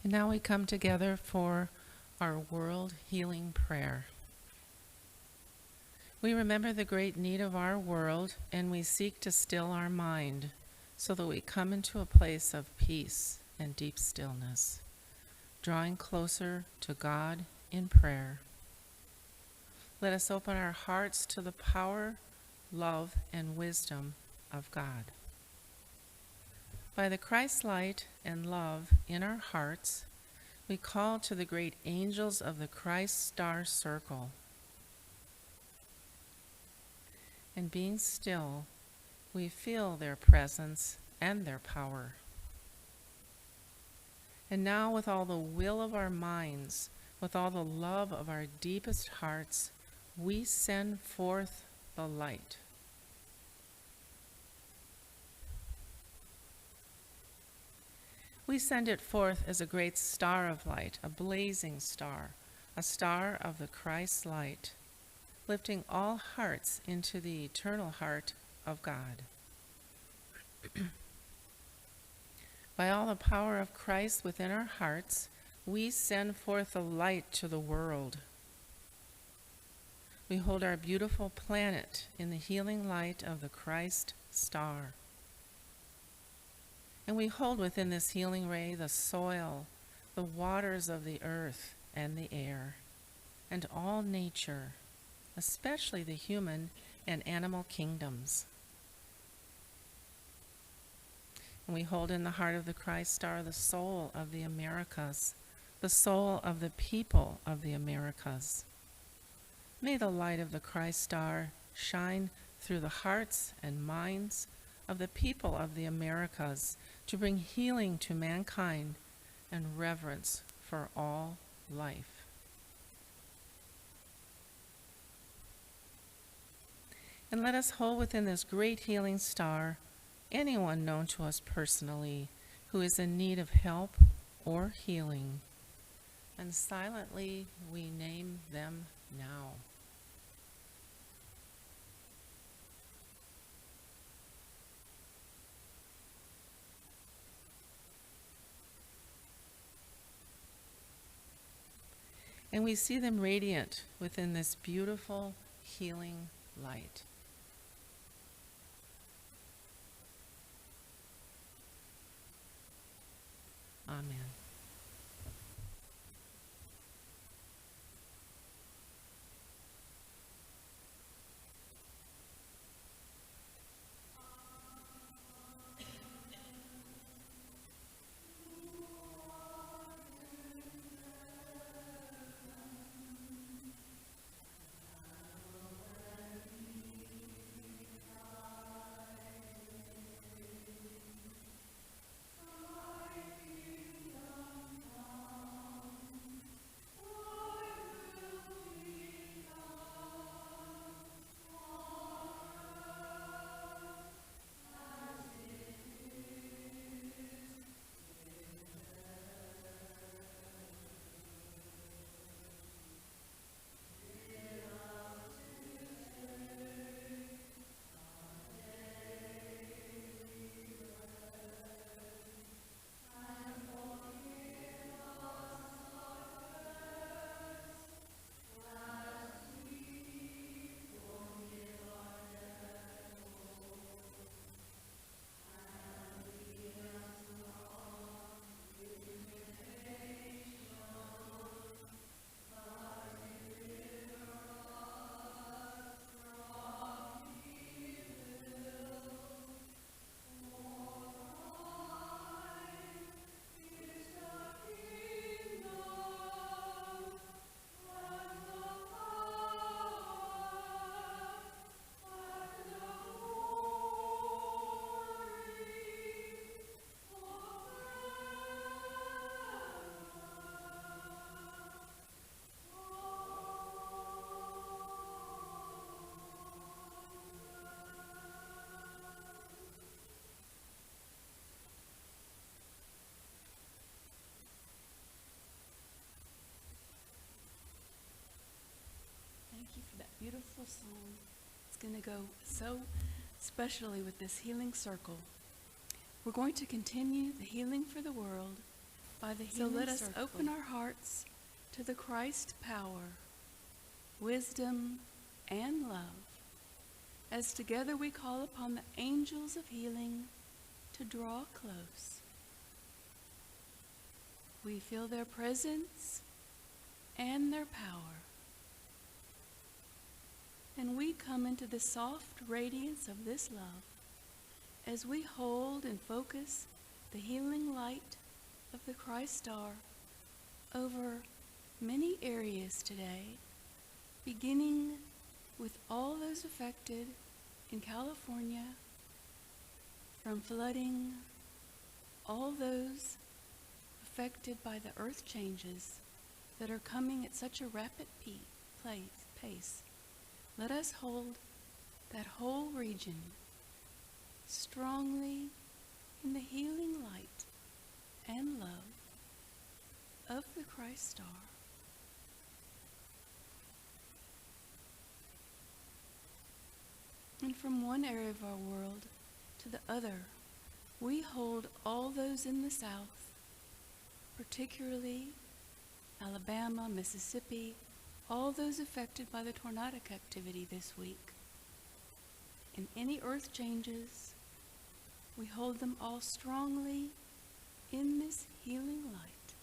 And now we come together for our world healing prayer. We remember the great need of our world, and we seek to still our mind so that we come into a place of peace and deep stillness, drawing closer to God in prayer. Let us open our hearts to the power, love, and wisdom of God. By the Christ light and love in our hearts, we call to the great angels of the Christ star circle. And being still, we feel their presence and their power. And now, with all the will of our minds, with all the love of our deepest hearts, we send forth the light. We send it forth as a great star of light, a blazing star, a star of the Christ light, lifting all hearts into the eternal heart of God. By all the power of Christ within our hearts, we send forth the light to the world. We hold our beautiful planet in the healing light of the Christ star. And we hold within this healing ray the soil, the waters of the earth and the air, and all nature, especially the human and animal kingdoms. And we hold in the heart of the Christ star the soul of the Americas, the soul of the people of the Americas. May the light of the Christ star shine through the hearts and minds of the people of the Americas to bring healing to mankind and reverence for all life. And let us hold within this great healing star anyone known to us personally who is in need of help or healing. And silently we name them now. And we see them radiant within this beautiful healing light. Amen. Thank you for that beautiful song. It's going to go so specially with this healing circle. We're going to continue the healing for the world by the So healing let us circle. open our hearts to the Christ power, wisdom, and love, as together we call upon the angels of healing to draw close. We feel their presence and their power. And we come into the soft radiance of this love as we hold and focus the healing light of the Christ star over many areas today, beginning with all those affected in California from flooding, all those affected by the earth changes that are coming at such a rapid pace. Let us hold that whole region strongly in the healing light and love of the Christ star. And from one area of our world to the other, we hold all those in the South, particularly Alabama, Mississippi, all those affected by the tornadic activity this week. And any earth changes, we hold them all strongly in this healing light.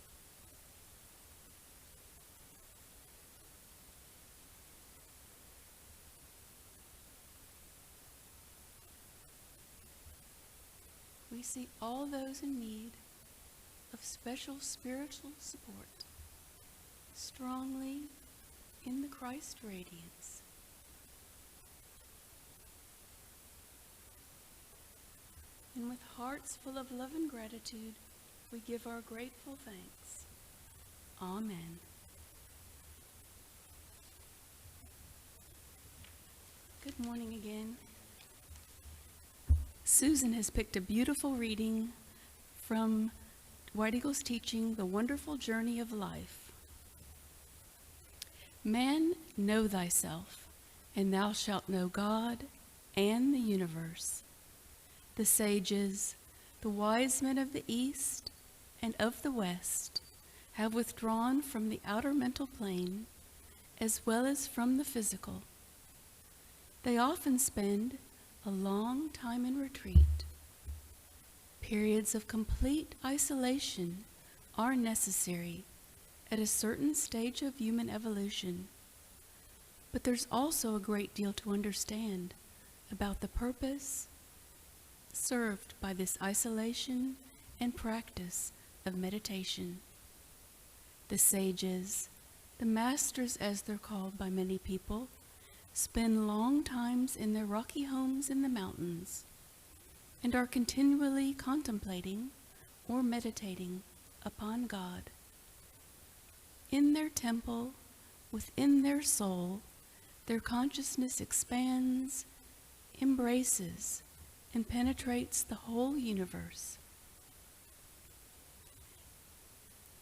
We see all those in need of special spiritual support strongly in the Christ radiance. And with hearts full of love and gratitude, we give our grateful thanks. Amen. Good morning again. Susan has picked a beautiful reading from White Eagle's teaching, The Wonderful Journey of Life. Man, know thyself, and thou shalt know God and the universe. The sages, the wise men of the East and of the West, have withdrawn from the outer mental plane as well as from the physical. They often spend a long time in retreat. Periods of complete isolation are necessary at a certain stage of human evolution. But there's also a great deal to understand about the purpose served by this isolation and practice of meditation. The sages, the masters as they're called by many people, spend long times in their rocky homes in the mountains and are continually contemplating or meditating upon God. In their temple, within their soul, their consciousness expands, embraces, and penetrates the whole universe.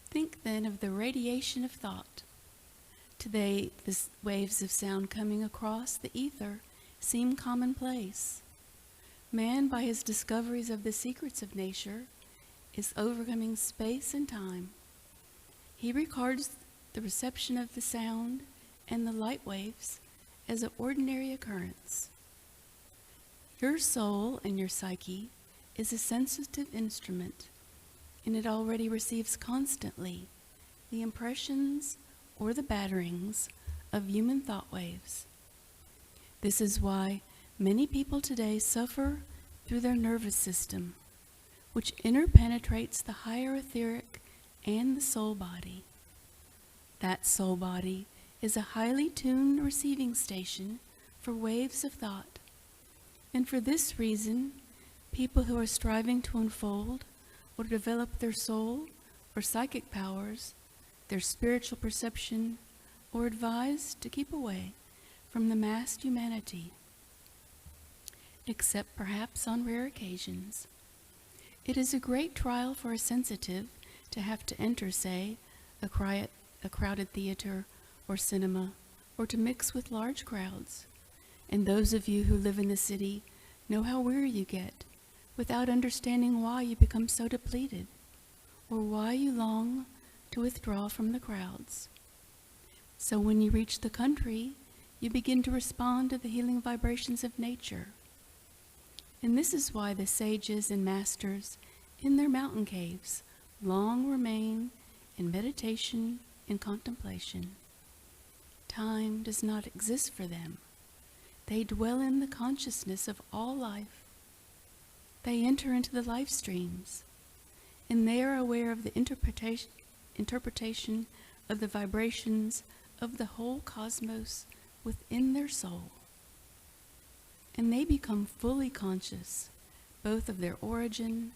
Think then of the radiation of thought. Today, the waves of sound coming across the ether seem commonplace. Man, by his discoveries of the secrets of nature, is overcoming space and time. He regards the reception of the sound and the light waves as an ordinary occurrence. Your soul and your psyche is a sensitive instrument, and it already receives constantly the impressions or the batterings of human thought waves. This is why many people today suffer through their nervous system, which interpenetrates the higher etheric and the soul body. That soul body is a highly tuned receiving station for waves of thought. And for this reason, people who are striving to unfold or develop their soul or psychic powers, their spiritual perception, or advised to keep away from the massed humanity, except perhaps on rare occasions. It is a great trial for a sensitive to have to enter, say, a crowded theater or cinema, or to mix with large crowds. And those of you who live in the city know how weary you get without understanding why you become so depleted, or why you long to withdraw from the crowds. So when you reach the country, you begin to respond to the healing vibrations of nature. And this is why the sages and masters in their mountain caves long remain in meditation and contemplation. Time does not exist for them. They dwell in the consciousness of all life. They enter into the life streams, and they are aware of the interpretation of the vibrations of the whole cosmos within their soul. And they become fully conscious both of their origin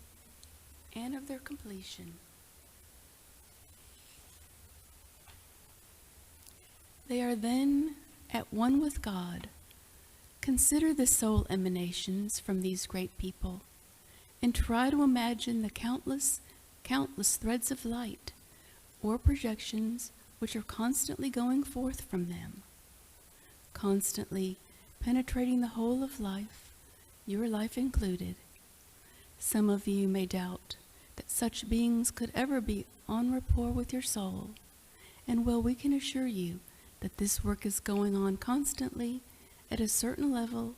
and of their completion. They are then at one with God. Consider the soul emanations from these great people, and try to imagine the countless threads of light or projections which are constantly going forth from them, constantly penetrating the whole of life, your life included. Some of you may doubt that such beings could ever be en rapport with your soul, and well, we can assure you that this work is going on constantly at a certain level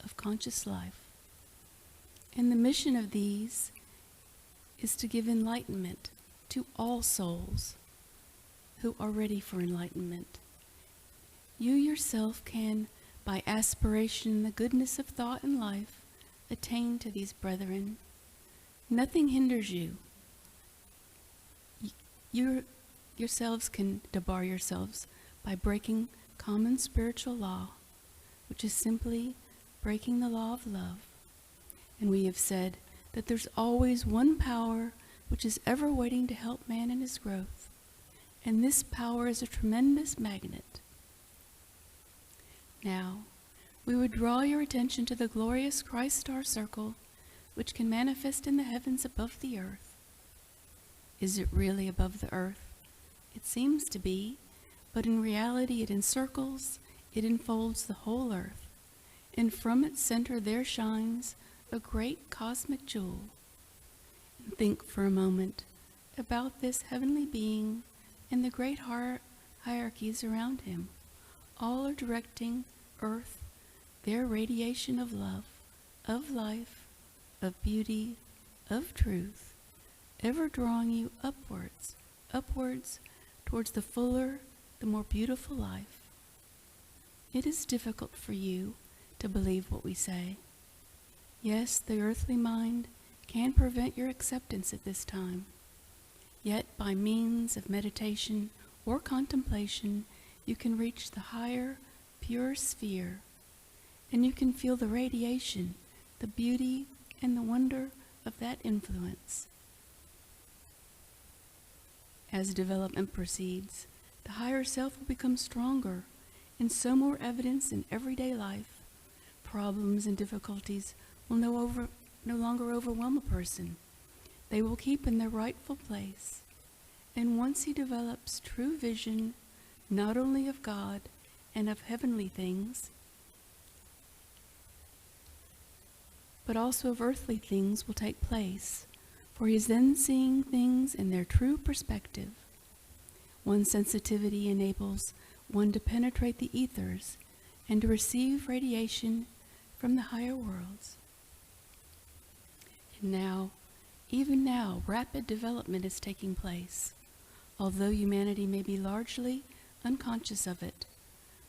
of conscious life. And the mission of these is to give enlightenment to all souls who are ready for enlightenment. You yourself can, by aspiration and the goodness of thought and life, attain to these brethren. Nothing hinders you. You yourselves can debar yourselves by breaking common spiritual law, which is simply breaking the law of love. And we have said that there's always one power which is ever waiting to help man in his growth, and this power is a tremendous magnet. Now, we would draw your attention to the glorious Christ star circle, which can manifest in the heavens above the earth. Is it really above the earth? It seems to be, but in reality it encircles, it enfolds the whole earth, and from its center there shines a great cosmic jewel. And think for a moment about this heavenly being and the great hierarchies around him. All are directing earth, their radiation of love, of life, of beauty, of truth, ever drawing you upwards, upwards towards the fuller, the more beautiful life. It is difficult for you to believe what we say. Yes, the earthly mind can prevent your acceptance at this time. Yet by means of meditation or contemplation, you can reach the higher, pure sphere, and you can feel the radiation, the beauty, and the wonder of that influence. As development proceeds, the higher self will become stronger, and so more evidence in everyday life. Problems and difficulties will no longer overwhelm a person. They will keep in their rightful place. And once he develops true vision, not only of God and of heavenly things, but also of earthly things will take place, for he is then seeing things in their true perspective. One's sensitivity enables one to penetrate the ethers and to receive radiation from the higher worlds. And now, even now, rapid development is taking place, although humanity may be largely unconscious of it.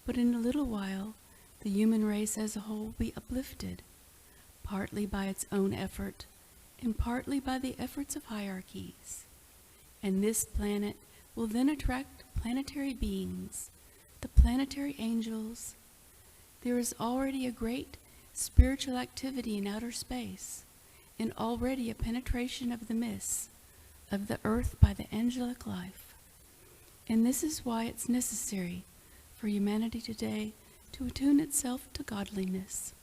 But in a little while, the human race as a whole will be uplifted, partly by its own effort, and partly by the efforts of hierarchies. And this planet will then attract planetary beings, the planetary angels. There is already a great spiritual activity in outer space, and already a penetration of the mists of the earth by the angelic life. And this is why it's necessary for humanity today to attune itself to godliness,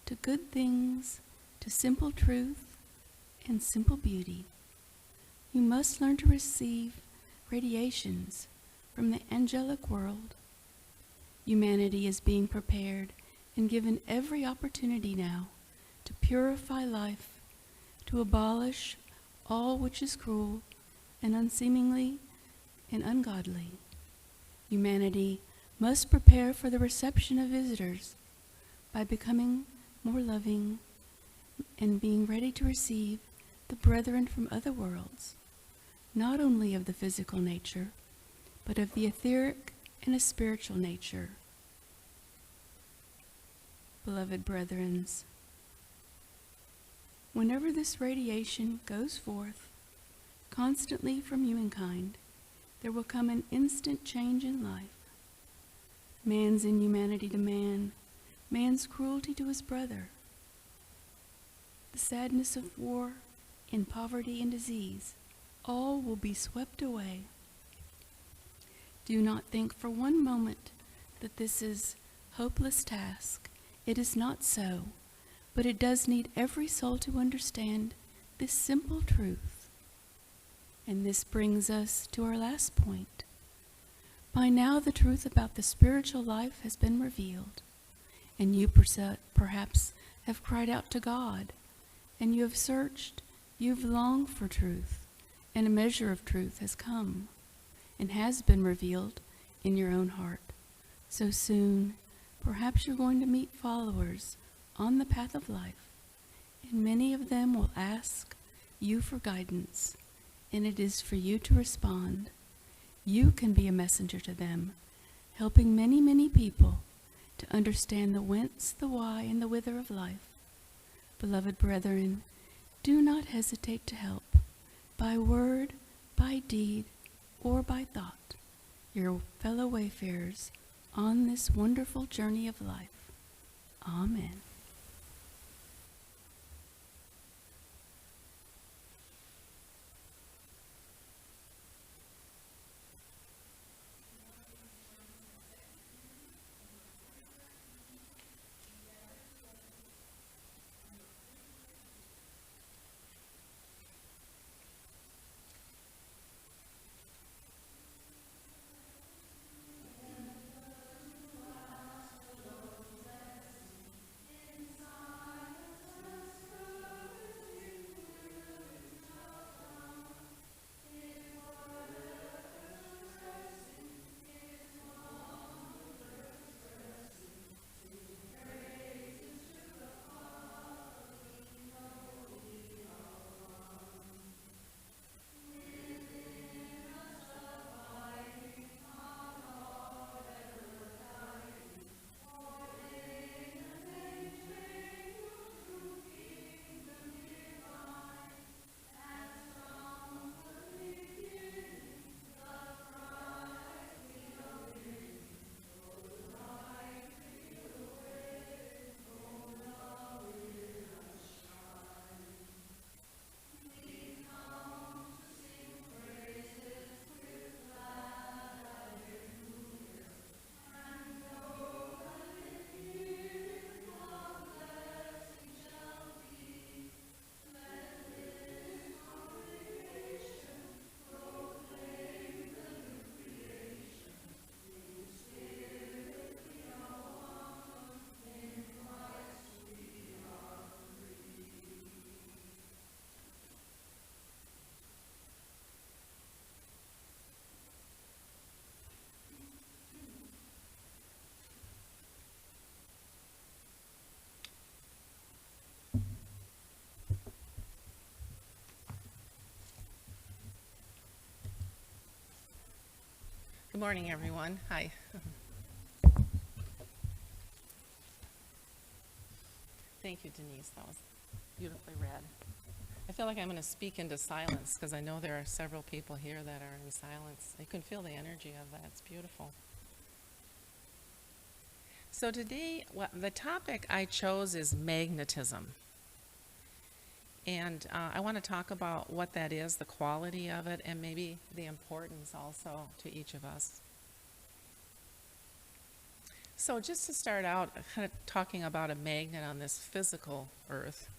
to good things, to simple truth, and simple beauty. You must learn to receive radiations from the angelic world. Humanity is being prepared and given every opportunity now to purify life, to abolish all which is cruel, and unseemly and ungodly. Humanity must prepare for the reception of visitors by becoming more loving and being ready to receive the brethren from other worlds, not only of the physical nature, but of the etheric and a spiritual nature. Beloved brethren, whenever this radiation goes forth constantly from humankind, there will come an instant change in life. Man's inhumanity to man, man's cruelty to his brother, the sadness of war and poverty and disease, all will be swept away. Do not think for one moment that this is a hopeless task. It is not so, but it does need every soul to understand this simple truth. And this brings us to our last point. By now the truth about the spiritual life has been revealed, and you perhaps have cried out to God, and you have searched, you've longed for truth, and a measure of truth has come, and has been revealed in your own heart. So soon, perhaps you're going to meet followers on the path of life, and many of them will ask you for guidance, and it is for you to respond. You can be a messenger to them, helping many, many people to understand the whence, the why, and the whither of life. Beloved brethren, do not hesitate to help, by word, by deed, or by thought, your fellow wayfarers on this wonderful journey of life. Amen. Good morning, everyone. Hi. Thank you, Denise. That was beautifully read. I feel like I'm going to speak into silence because I know there are several people here that are in silence. You can feel the energy of that. It's beautiful. So today, the topic I chose is magnetism. And I want to talk about what that is, the quality of it, and maybe the importance also to each of us. So just to start out, kind of talking about a magnet on this physical earth,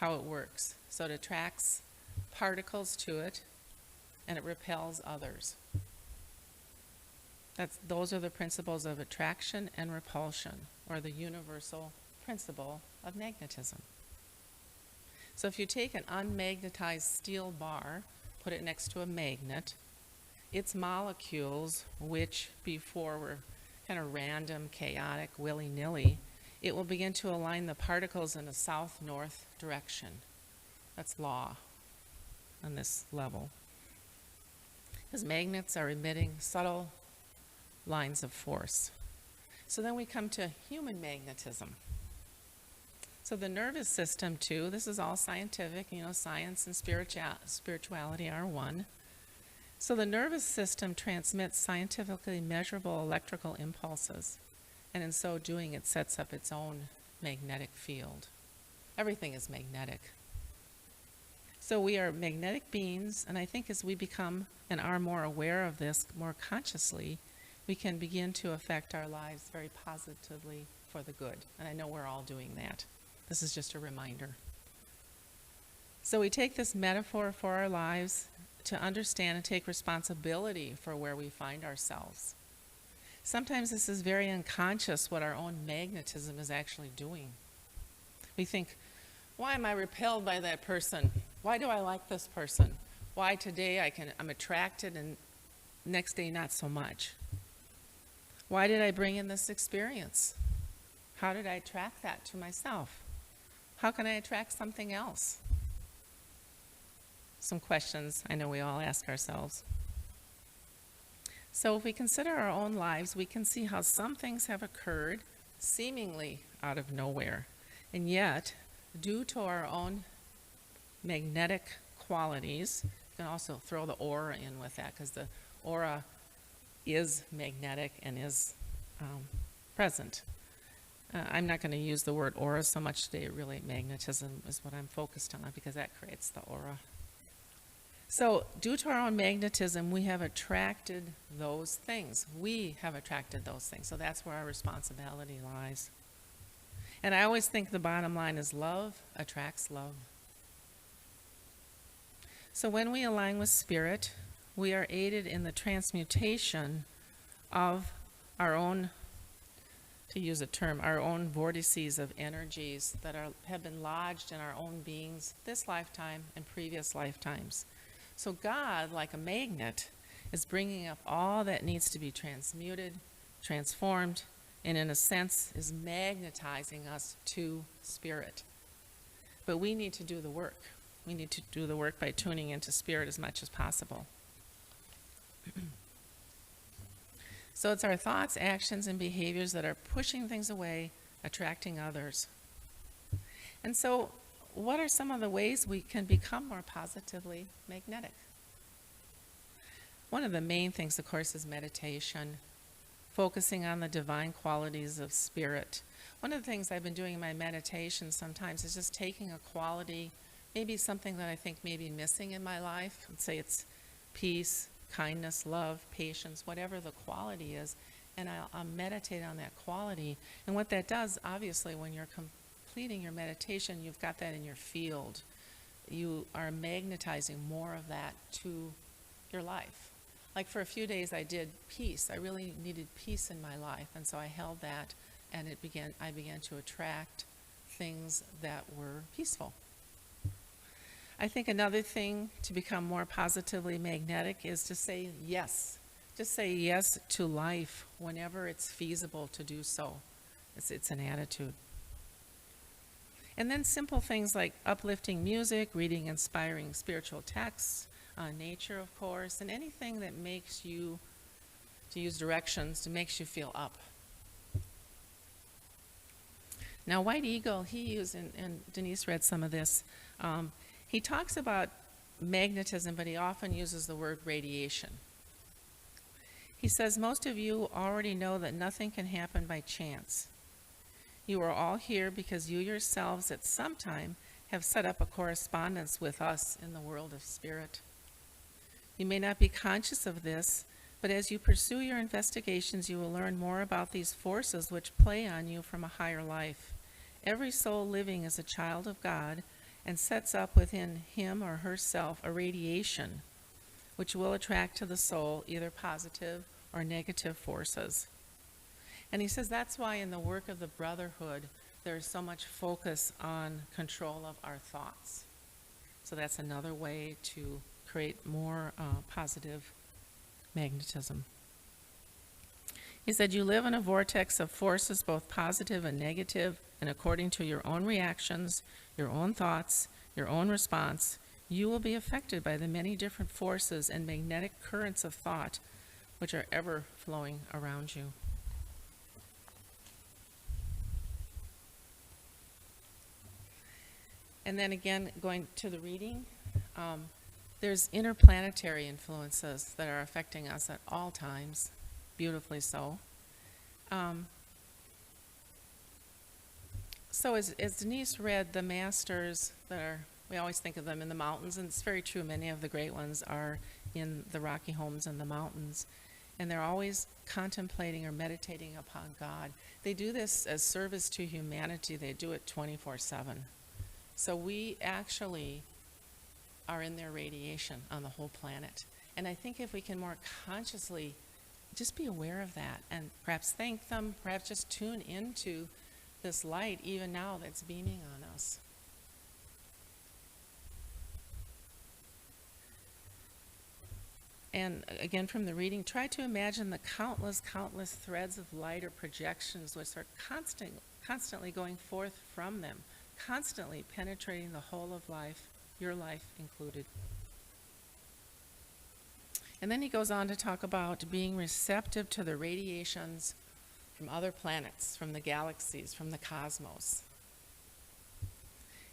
how it works. So it attracts particles to it, and it repels others. Those are the principles of attraction and repulsion, or the universal principle of magnetism. So if you take an unmagnetized steel bar, put it next to a magnet, its molecules, which before were kind of random, chaotic, willy-nilly, it will begin to align the particles in a south-north direction. That's law on this level. Because magnets are emitting subtle lines of force. So then we come to human magnetism. So the nervous system too, this is all scientific, science and spirituality are one. So the nervous system transmits scientifically measurable electrical impulses, and in so doing it sets up its own magnetic field. Everything is magnetic. So we are magnetic beings, and I think as we become and are more aware of this more consciously, we can begin to affect our lives very positively for the good. And I know we're all doing that. This is just a reminder. So we take this metaphor for our lives to understand and take responsibility for where we find ourselves. Sometimes this is very unconscious what our own magnetism is actually doing. We think, why am I repelled by that person? Why do I like this person? Why today I'm attracted and next day not so much? Why did I bring in this experience? How did I attract that to myself? How can I attract something else? Some questions I know we all ask ourselves. So if we consider our own lives, we can see how some things have occurred seemingly out of nowhere. And yet, due to our own magnetic qualities, you can also throw the aura in with that, because the aura is magnetic and is present. I'm not going to use the word aura so much today. Really, magnetism is what I'm focused on, because that creates the aura. So due to our own magnetism, we have attracted those things. We have attracted those things. So that's where our responsibility lies. And I always think the bottom line is love attracts love. So when we align with Spirit, we are aided in the transmutation of our own, to use a term, our own vortices of energies that have been lodged in our own beings this lifetime and previous lifetimes. So God, like a magnet, is bringing up all that needs to be transmuted, transformed, and in a sense is magnetizing us to Spirit. But we need to do the work. We need to do the work by tuning into Spirit as much as possible. So it's our thoughts, actions, and behaviors that are pushing things away, attracting others. And so what are some of the ways we can become more positively magnetic? One of the main things, of course, is meditation, focusing on the divine qualities of Spirit. One of the things I've been doing in my meditation sometimes is just taking a quality, maybe something that I think may be missing in my life. Let's say it's peace, kindness, love, patience, whatever the quality is, and I'll meditate on that quality. And what that does, obviously, when you're completing your meditation, you've got that in your field. You are magnetizing more of that to your life. Like for a few days I did peace. I really needed peace in my life, and so I held that, and I began to attract things that were peaceful. I think another thing to become more positively magnetic is to say yes. Just say yes to life whenever it's feasible to do so. It's an attitude. And then simple things like uplifting music, reading inspiring spiritual texts, nature, of course, and anything that makes you, to use directions, to makes you feel up. Now, White Eagle, he used, and Denise read some of this, he talks about magnetism, but he often uses the word radiation. He says, most of you already know that nothing can happen by chance. You are all here because you yourselves at some time have set up a correspondence with us in the world of Spirit. You may not be conscious of this, but as you pursue your investigations, you will learn more about these forces which play on you from a higher life. Every soul living is a child of God and sets up within him or herself a radiation which will attract to the soul either positive or negative forces. And he says that's why in the work of the Brotherhood there's so much focus on control of our thoughts. So that's another way to create more positive magnetism. He said, you live in a vortex of forces, both positive and negative, and according to your own reactions, your own thoughts, your own response, you will be affected by the many different forces and magnetic currents of thought which are ever flowing around you. And then again, going to the reading, there's interplanetary influences that are affecting us at all times, beautifully so. So as Denise read, the masters that are, we always think of them in the mountains, and it's very true, many of the great ones are in the rocky homes in the mountains. And they're always contemplating or meditating upon God. They do this as service to humanity. They do it 24/7. So we actually are in their radiation on the whole planet. And I think if we can more consciously just be aware of that and perhaps thank them, perhaps just tune into this light even now that's beaming on us. And again, from the reading, try to imagine the countless threads of light or projections which are constantly going forth from them, constantly penetrating the whole of life, your life included. And then he goes on to talk about being receptive to the radiations from other planets, from the galaxies, from the cosmos.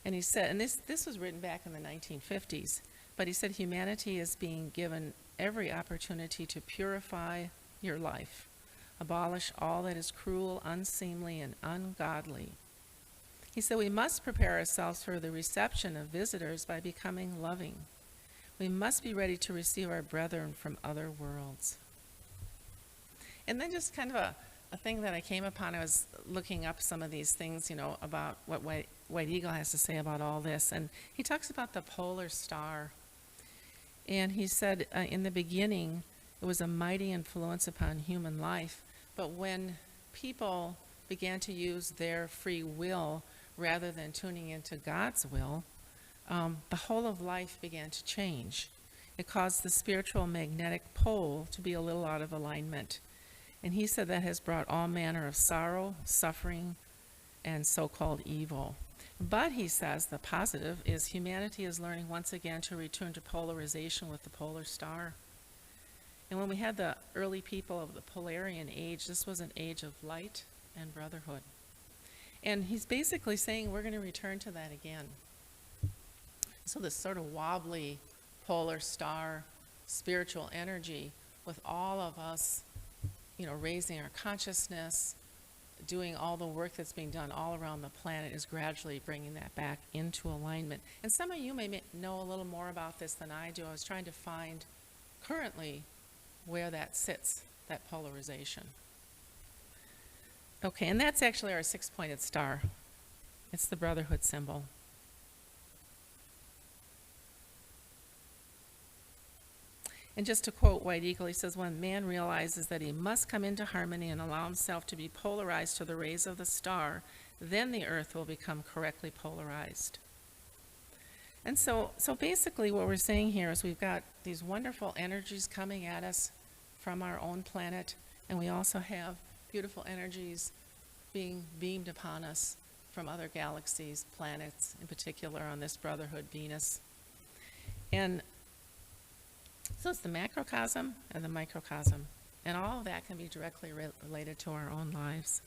And he said, and this was written back in the 1950s, but he said humanity is being given every opportunity to purify your life, abolish all that is cruel, unseemly, and ungodly. He said we must prepare ourselves for the reception of visitors by becoming loving. We must be ready to receive our brethren from other worlds. And then just kind of a thing that I came upon, I was looking up some of these things, about what White Eagle has to say about all this. And he talks about the polar star. And he said, in the beginning, it was a mighty influence upon human life. But when people began to use their free will rather than tuning into God's will, the whole of life began to change. It caused the spiritual magnetic pole to be a little out of alignment. And he said that has brought all manner of sorrow, suffering, and so-called evil. But he says the positive is humanity is learning once again to return to polarization with the polar star. And when we had the early people of the Polarian age, this was an age of light and brotherhood. And he's basically saying we're going to return to that again. So this sort of wobbly polar star spiritual energy with all of us, raising our consciousness, doing all the work that's being done all around the planet is gradually bringing that back into alignment. And some of you may know a little more about this than I do. I was trying to find currently where that sits, that polarization. Okay, and that's actually our six-pointed star. It's the brotherhood symbol. And just to quote White Eagle, he says, when man realizes that he must come into harmony and allow himself to be polarized to the rays of the star, then the earth will become correctly polarized. And so basically what we're saying here is we've got these wonderful energies coming at us from our own planet, and we also have beautiful energies being beamed upon us from other galaxies, planets, in particular on this brotherhood, Venus. And so it's the macrocosm and the microcosm, and all of that can be directly related to our own lives.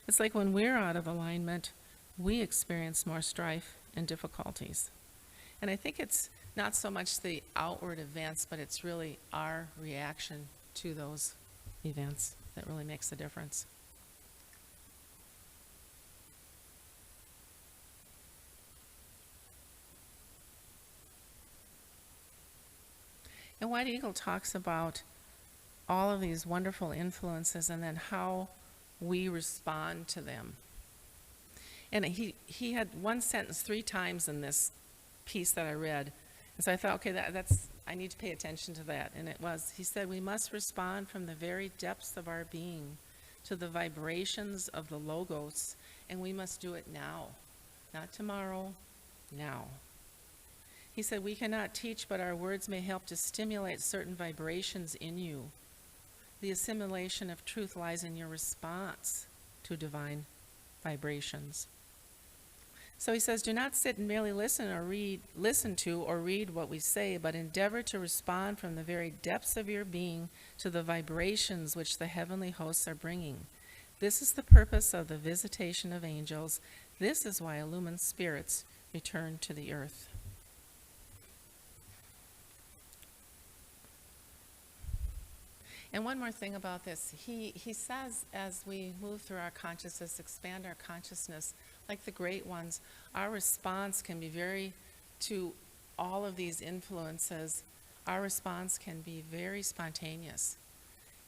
It's like when we're out of alignment, we experience more strife and difficulties. And I think it's not so much the outward events, but it's really our reaction to those events that really makes the difference. And White Eagle talks about all of these wonderful influences and then how we respond to them. And he had one sentence 3 times in this piece that I read. And so I thought, okay, that's I need to pay attention to that. And it was, he said, we must respond from the very depths of our being to the vibrations of the Logos, and we must do it now. Not tomorrow, now. He said, we cannot teach, but our words may help to stimulate certain vibrations in you. The assimilation of truth lies in your response to divine vibrations. So he says, do not sit and merely listen to or read what we say, but endeavor to respond from the very depths of your being to the vibrations which the heavenly hosts are bringing. This is the purpose of the visitation of angels. This is why illumined spirits return to the earth. And one more thing about this. He says, as we move through our consciousness, expand our consciousness, like the great ones, our response can be to all of these influences, our response can be very spontaneous.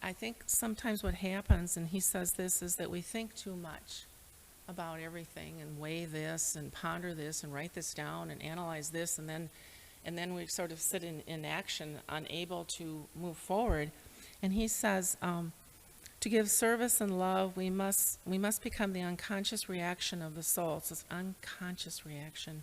I think sometimes what happens, and he says this, is that we think too much about everything and weigh this and ponder this and write this down and analyze this, and then we sort of sit in action, unable to move forward. And he says, to give service and love, we must become the unconscious reaction of the soul. It's this unconscious reaction.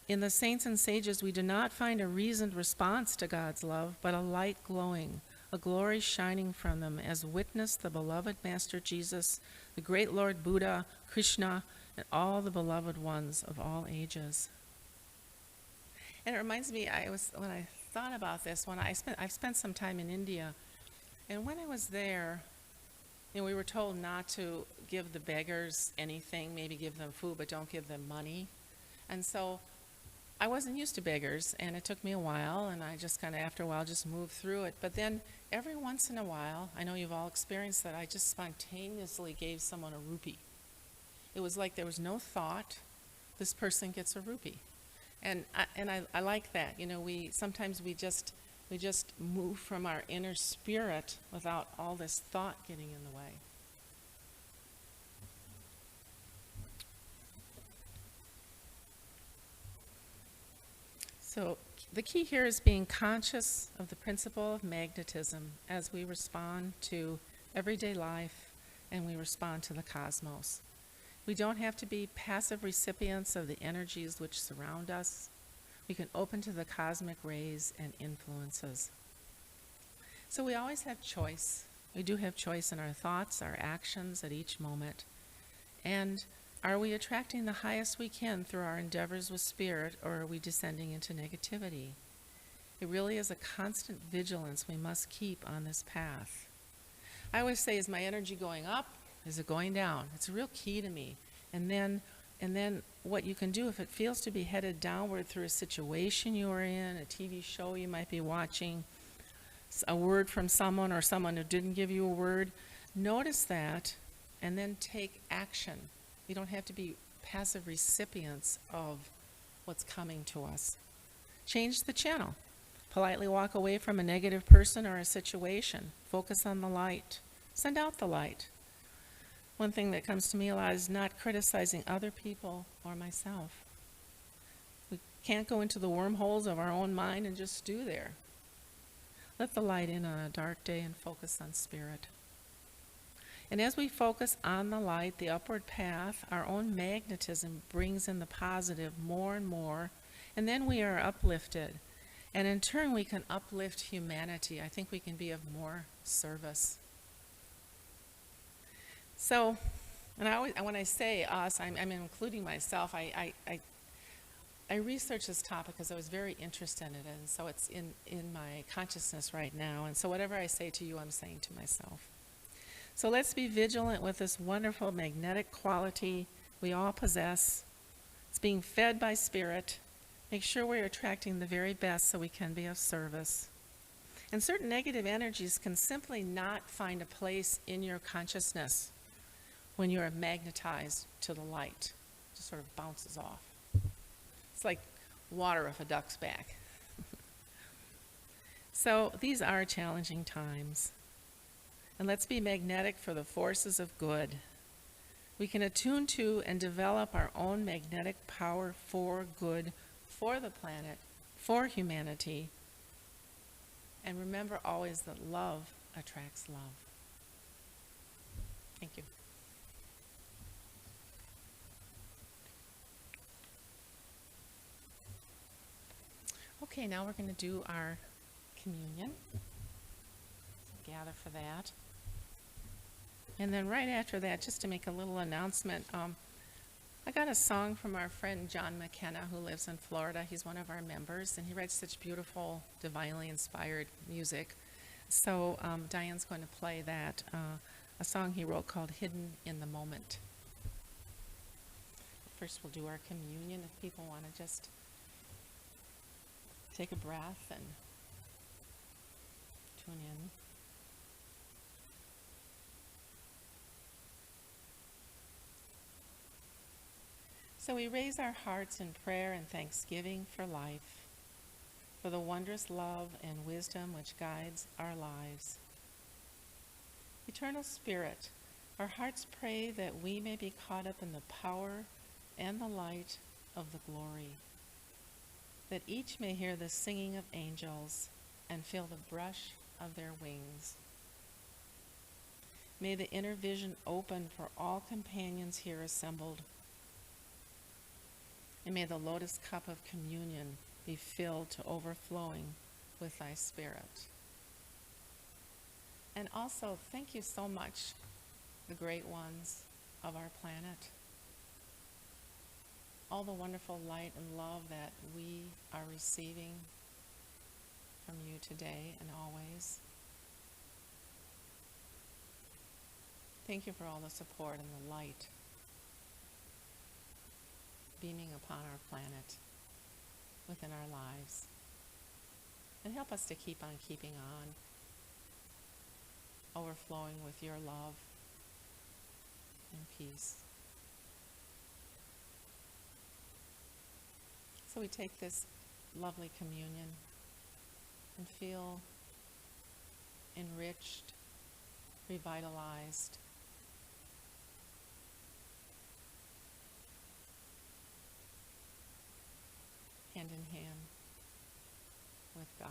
In the saints and sages, we do not find a reasoned response to God's love, but a light glowing, a glory shining from them, as witness the beloved Master Jesus, the great Lord Buddha, Krishna, and all the beloved ones of all ages. And it reminds me, when I thought about this, I've spent some time in India, and when I was there, we were told not to give the beggars anything, maybe give them food, but don't give them money. And so I wasn't used to beggars, and it took me a while, and I just kind of, after a while, just moved through it. But then every once in a while, I know you've all experienced that, I just spontaneously gave someone a rupee. It was like there was no thought, this person gets a rupee. And I like that. Sometimes we just move from our inner spirit without all this thought getting in the way. So the key here is being conscious of the principle of magnetism as we respond to everyday life and we respond to the cosmos. We don't have to be passive recipients of the energies which surround us. We can open to the cosmic rays and influences. So we always have choice. We do have choice in our thoughts, our actions at each moment. And are we attracting the highest we can through our endeavors with spirit, or are we descending into negativity? It really is a constant vigilance we must keep on this path. I always say, is my energy going up? Is it going down? It's a real key to me. And then what you can do, if it feels to be headed downward through a situation you are in, a TV show you might be watching, a word from someone or someone who didn't give you a word, notice that and then take action. You don't have to be passive recipients of what's coming to us. Change the channel. Politely walk away from a negative person or a situation. Focus on the light. Send out the light. One thing that comes to me a lot is not criticizing other people or myself. We can't go into the wormholes of our own mind and just stew there. Let the light in on a dark day and focus on spirit. And as we focus on the light, the upward path, our own magnetism brings in the positive more and more, and then we are uplifted. And in turn, we can uplift humanity. I think we can be of more service. So, and when I say us, I'm including myself. I researched this topic because I was very interested in it, and so it's in my consciousness right now. And so whatever I say to you, I'm saying to myself. So let's be vigilant with this wonderful magnetic quality we all possess. It's being fed by spirit. Make sure we're attracting the very best so we can be of service. And certain negative energies can simply not find a place in your consciousness when you're magnetized to the light. It just sort of bounces off. It's like water off a duck's back. So these are challenging times. And let's be magnetic for the forces of good. We can attune to and develop our own magnetic power for good, for the planet, for humanity. And remember always that love attracts love. Thank you. Okay, now we're going to do our communion. So gather for that. And then right after that, just to make a little announcement, I got a song from our friend John McKenna, who lives in Florida. He's one of our members, and he writes such beautiful, divinely inspired music. So Diane's going to play that, a song he wrote called Hidden in the Moment. First, we'll do our communion if people want to just take a breath and tune in. So we raise our hearts in prayer and thanksgiving for life, for the wondrous love and wisdom which guides our lives. Eternal Spirit, our hearts pray that we may be caught up in the power and the light of the glory, that each may hear the singing of angels and feel the brush of their wings. May the inner vision open for all companions here assembled, and may the lotus cup of communion be filled to overflowing with thy Spirit. And also, thank you so much, the great ones of our planet. All the wonderful light and love that we are receiving from you today and always. Thank you for all the support and the light beaming upon our planet within our lives. And help us to keep on keeping on, overflowing with your love and peace. So we take this lovely communion and feel enriched, revitalized, hand in hand with God.